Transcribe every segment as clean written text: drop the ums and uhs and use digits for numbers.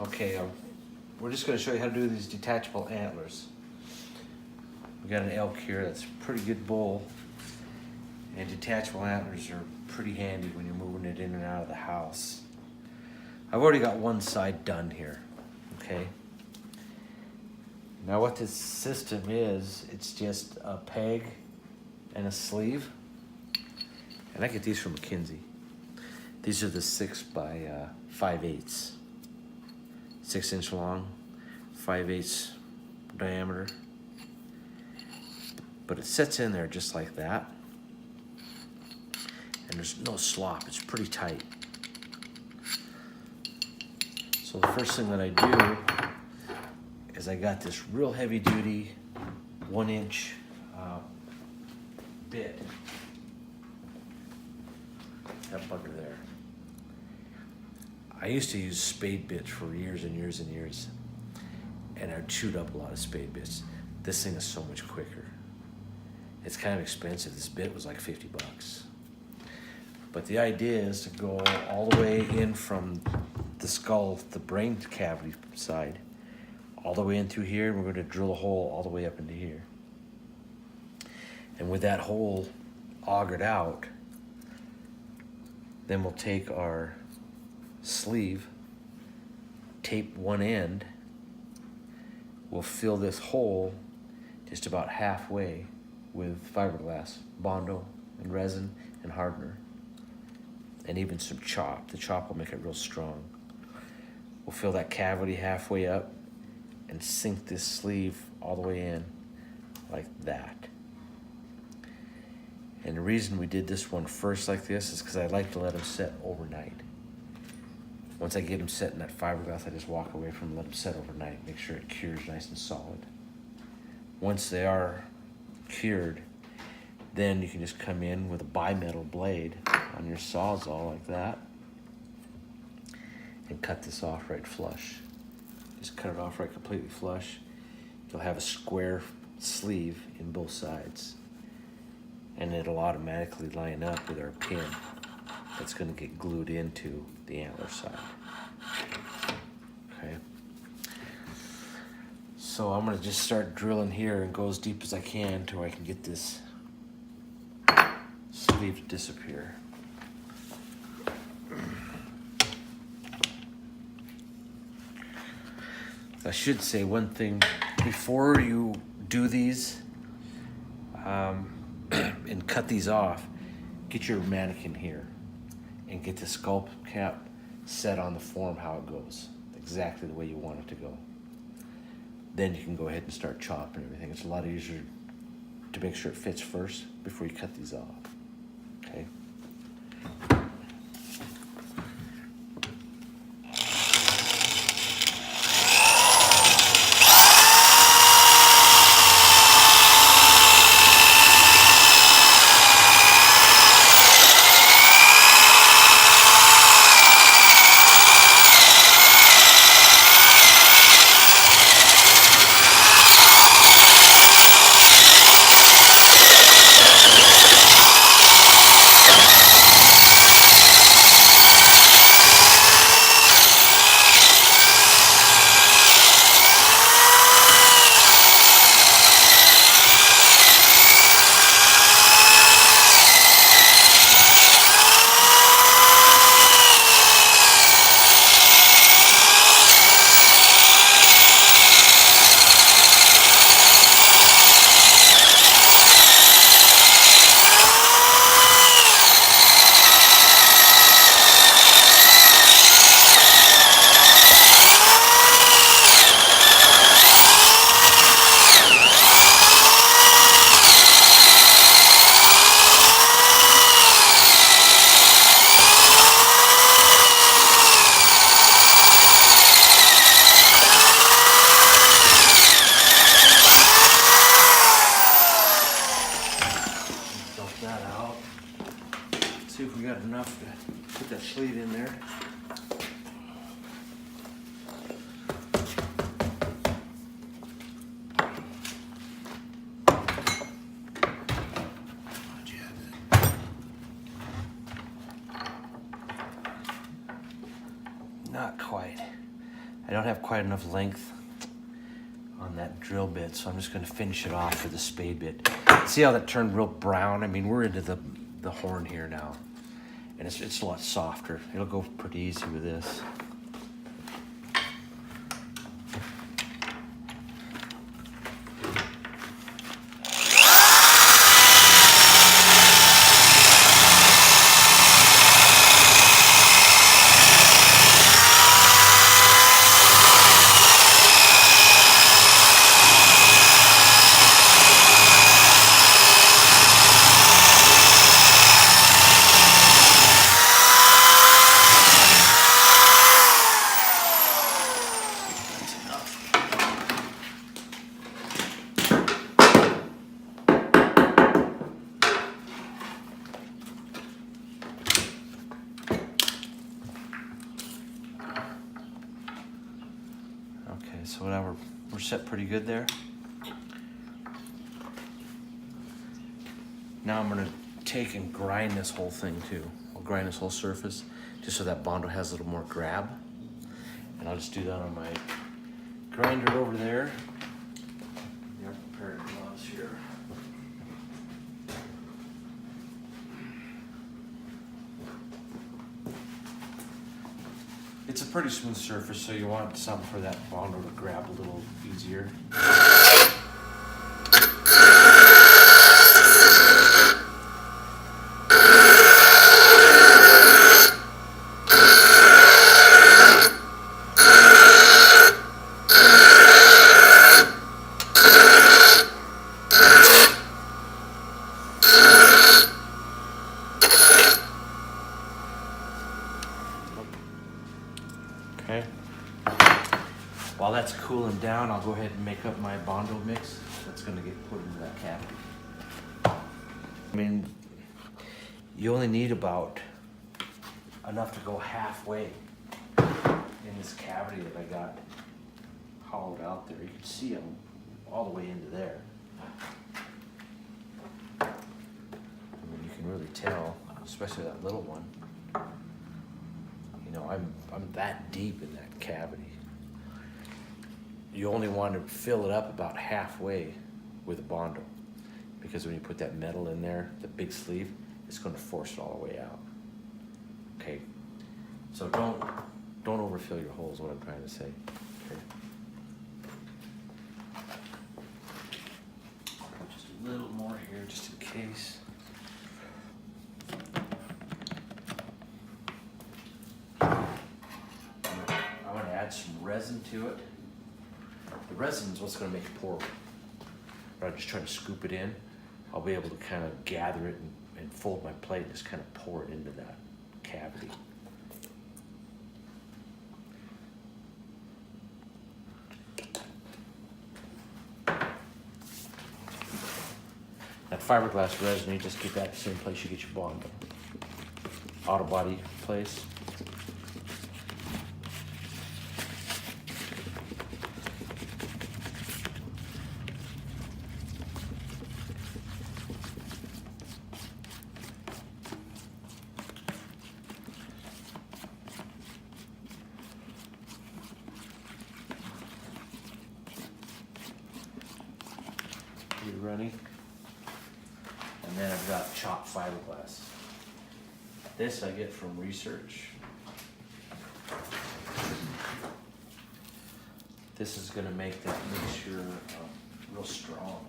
Okay, we're just going to show you how to do these detachable antlers. We got an elk here that's a pretty good bull, and detachable antlers are pretty handy when you're moving it in and out of the house. I've already got one side done here, okay? Now what this system is, it's just a peg and a sleeve, and I get these from McKinsey. These are the 6 by 5/8, 6-inch long, 5/8 diameter. But it sits in there just like that, and there's no slop. It's pretty tight. So the first thing that I do is I got this real heavy duty 1-inch bit. That bugger there. I used to use spade bits for years and years and years, and I chewed up a lot of spade bits. This thing is so much quicker. It's kind of expensive. This bit was like 50 bucks. But the idea is to go all the way in from the skull, the brain cavity side, all the way in through here, and we're going to drill a hole all the way up into here. And with that hole augured out, then we'll take our sleeve, tape one end, we'll fill this hole just about halfway with fiberglass, Bondo, and resin, and hardener, and even some chop. The chop will make it real strong. We'll fill that cavity halfway up and sink this sleeve all the way in like that. And the reason we did this one first like this is because I like to let them set overnight. Once I get them set in that fiberglass, I just walk away from them, let them set overnight, make sure it cures nice and solid. Once they are cured, then you can just come in with a bimetal blade on your Sawzall like that and cut this off right flush. Just cut it off right completely flush. You'll have a square sleeve in both sides, and it'll automatically line up with our pin that's going to get glued into the antler side. Okay. So I'm going to just start drilling here and go as deep as I can till I can get this sleeve to disappear. I should say one thing before you do these and cut these off. Get your mannequin here and get the skull cap set on the form how it goes, exactly the way you want it to go. Then you can go ahead and start chopping everything. It's a lot easier to make sure it fits first before you cut these off. Okay. See if we got enough to put that sleeve in there. Not quite. I don't have quite enough length on that drill bit, so I'm just going to finish it off with a spade bit. See how that turned real brown? I mean, we're into the horn here now, and it's a lot softer. It'll go pretty easy with this. Okay, so now we're set pretty good there. Now I'm gonna take and grind this whole thing too. I'll grind this whole surface just so that Bondo has a little more grab. And I'll just do that on my grinder over there. Yeah, prepared gloves here. It's a pretty smooth surface, so you want something for that Bondo to grab a little easier. Okay. While that's cooling down, I'll go ahead and make up my Bondo mix that's going to get put into that cavity. I mean, you only need about enough to go halfway in this cavity that I got hollowed out there. You can see them all the way into there. I mean, you can really tell, especially that little one. You know, I'm that deep in that cavity. You only want to fill it up about halfway with a Bondo, because when you put that metal in there, the big sleeve, it's going to force it all the way out. Okay, so don't overfill your holes. What I'm trying to say. Okay. Just a little more here, just in case. Add some resin to it. The resin is what's going to make it pourable. Rather than just trying to scoop it in, I'll be able to kind of gather it and fold my plate and just kind of pour it into that cavity. That fiberglass resin, you just get that the same place you get your Bondo. Auto body place. Running, and then I've got chopped fiberglass. This I get from Research. This is going to make that mixture real strong.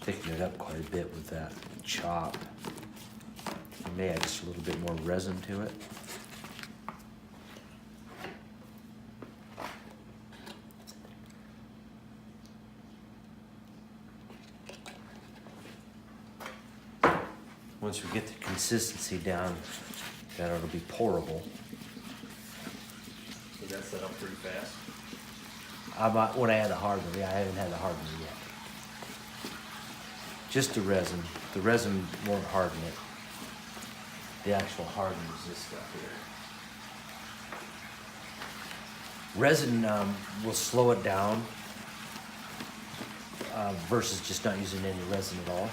Thicken it up quite a bit with that chop. I may add just a little bit more resin to it. Once we get the consistency down, that it'll be pourable. So that's set up pretty fast? when I had the hardener. Yeah, I haven't had the hardener yet. Just the resin. The resin won't harden it. The actual hardener is this stuff here. Resin will slow it down versus just not using any resin at all.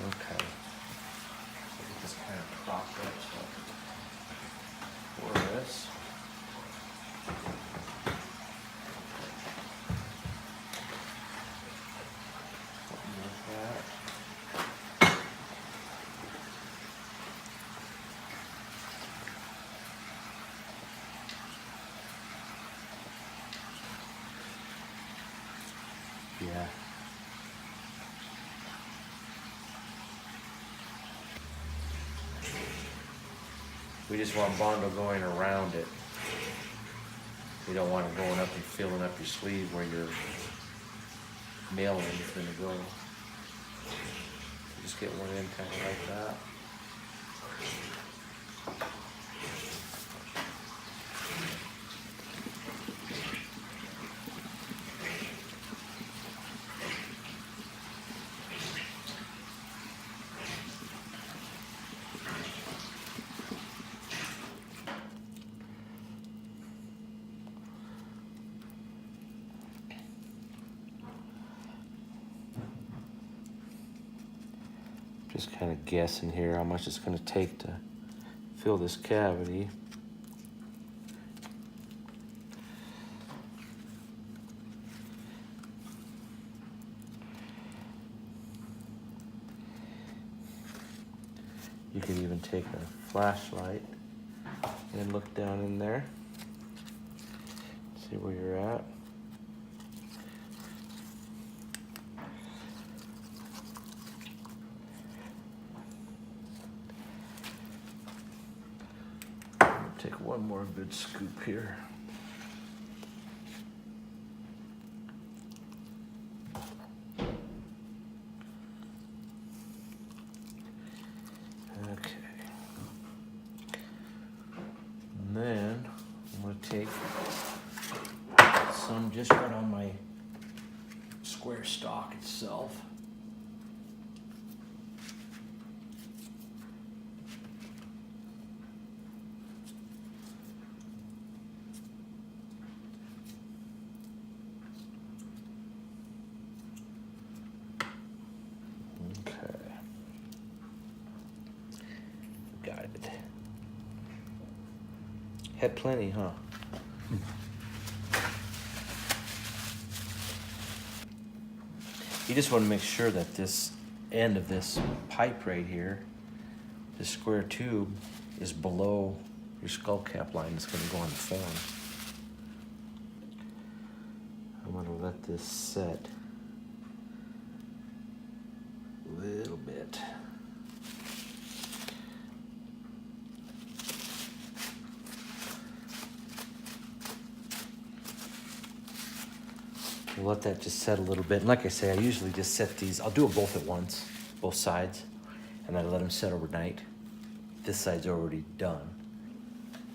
Okay. Just kind of prop that for this. Yeah. We just want Bondo going around it. We don't want it going up and filling up your sleeve where your mailing is going to go. So just get one in kind of like that. Just kind of guessing here how much it's going to take to fill this cavity. You could even take a flashlight and look down in there, see where you're at. Take one more good scoop here. Okay. And then I'm going to take some just right on my square stock itself. Had plenty, huh? You just want to make sure that this end of this pipe right here, this square tube, is below your skull cap line that's going to go on the form. I'm going to let this set a little bit. We'll let that just set a little bit. And like I say, I usually just set these, I'll do them both at once, both sides, and I let them set overnight. This side's already done.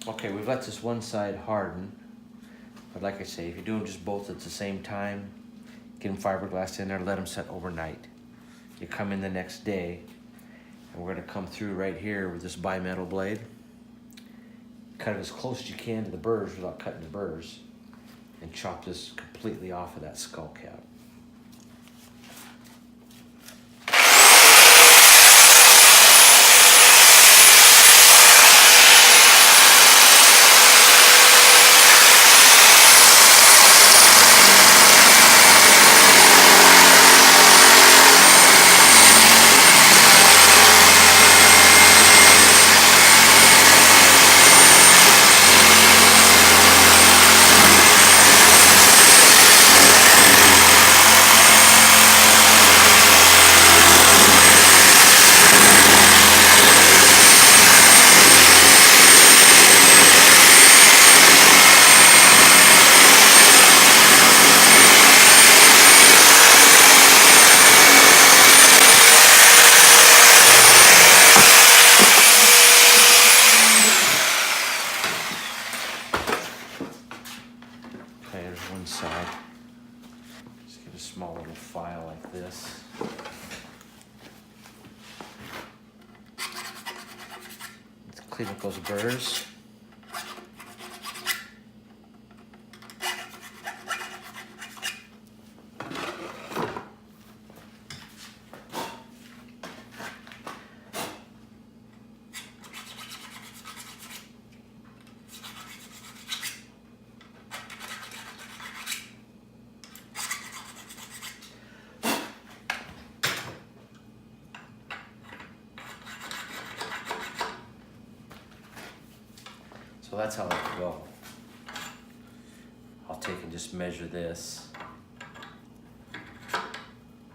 Okay, we've let this one side harden. But like I say, if you're doing just both at the same time, get them fiberglass in there, let them set overnight. You come in the next day, and we're gonna come through right here with this bimetal blade. Cut it as close as you can to the burrs without cutting the burrs, and chop this completely off of that skull cap. side. Just get a small little file like this. Let's clean up those burrs. So that's how it'll go. I'll take and just measure this.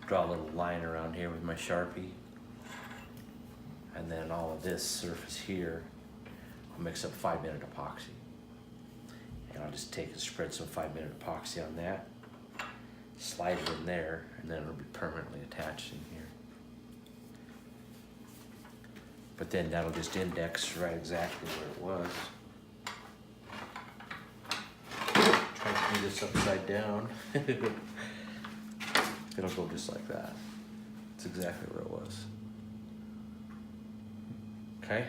Draw a little line around here with my Sharpie. And then all of this surface here, I'll mix up 5-minute epoxy. And I'll just take and spread some 5-minute epoxy on that, slide it in there, and then it'll be permanently attached in here. But then that'll just index right exactly where it was. Try to do this upside down. It'll go just like that. It's exactly where it was. Okay?